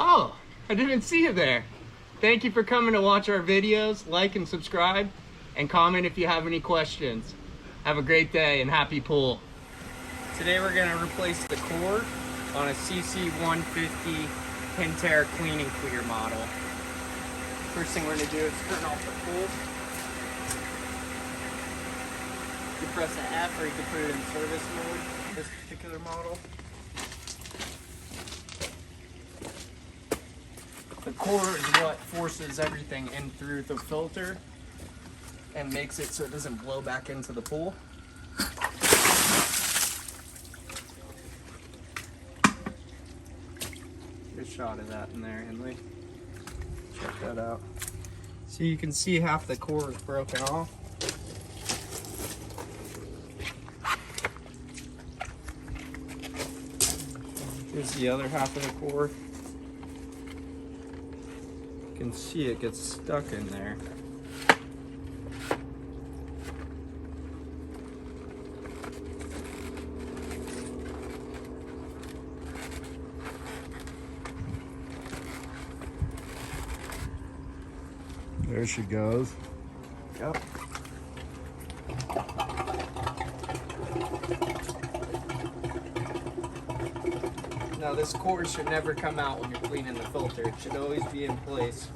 Oh, I didn't see you there. Thank you for coming to watch our videos. Like and subscribe, and comment if you have any questions. Have a great day and happy pool. Today we're going to replace the core on a CC150 Pentair Clean Clear model. First thing we're going to do is turn off the pool. You can press the F or you can put it in service mode, this particular model. The core is what forces everything in through the filter and makes it so it doesn't blow back into the pool. Good shot of that in there, Henley. Check that out. So you can see half the core is broken off. Here's the other half of the core. You can see it gets stuck in there. There she goes. Yep. Now this core should never come out when you're cleaning the filter. It should always be in place.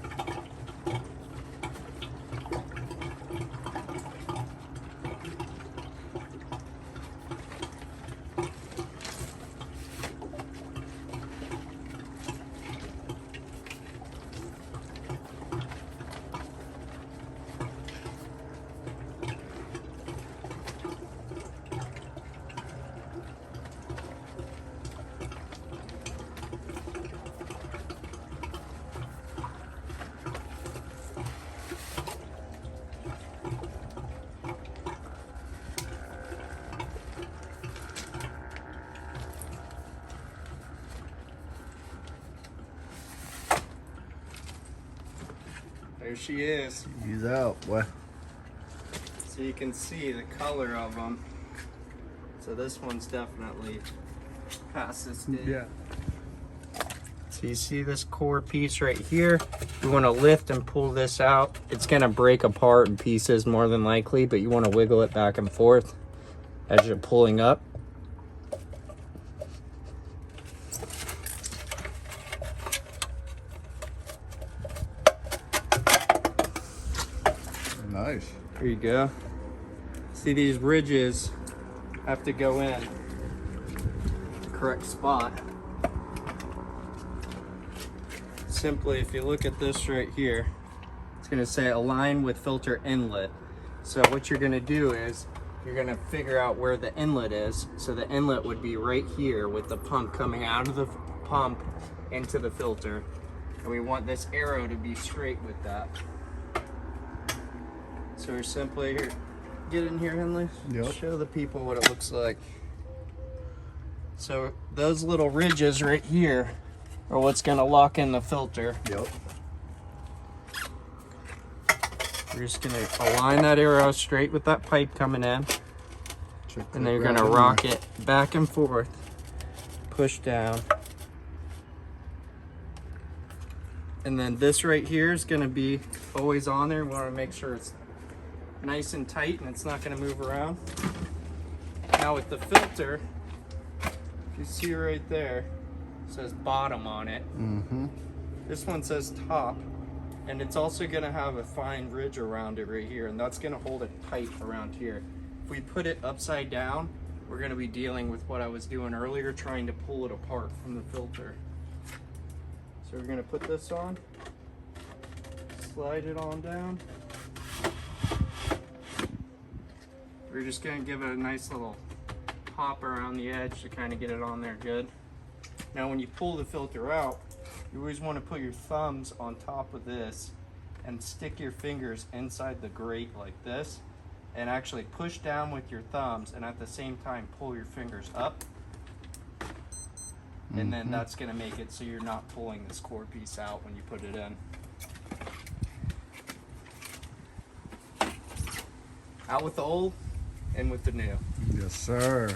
There she is. He's out, boy. So you can see the color of them. So this one's definitely past this date. Yeah. So you see this core piece right here? You want to lift and pull this out. It's going to break apart in pieces more than likely, but you want to wiggle it back and forth as you're pulling up. Nice. Here you go. See, these ridges have to go in the correct spot. Simply, if you look at this right here, it's going to say align with filter inlet. So what you're going to do is you're going to figure out where the inlet is. So the inlet would be right here with the pump coming out of the pump into the filter. And we want this arrow to be straight with that. So we're simply here. Get in here, Henley. Yep. Show the people what it looks like. So those little ridges right here are what's going to lock in the filter. Yep. You're just going to align that arrow straight with that pipe coming in. And then you're going to rock it back and forth. Push down. And then this right here is going to be always on there. We want to make sure it's nice and tight and it's not going to move around. Now with the filter, if you see right there, it says bottom on it. Mm-hmm. This one says top, and it's also going to have a fine ridge around it right here, and that's going to hold it tight around here. If we put it upside down, we're going to be dealing with what I was doing earlier, trying to pull it apart from the filter. So we're going to put this on, slide it on down. We're just going to give it a nice little pop around the edge to kind of get it on there good. Now when you pull the filter out, you always want to put your thumbs on top of this and stick your fingers inside the grate like this and actually push down with your thumbs and at the same time pull your fingers up. And then that's going to make it so you're not pulling this core piece out when you put it in. Out with the old, in with the new. Yes, sir.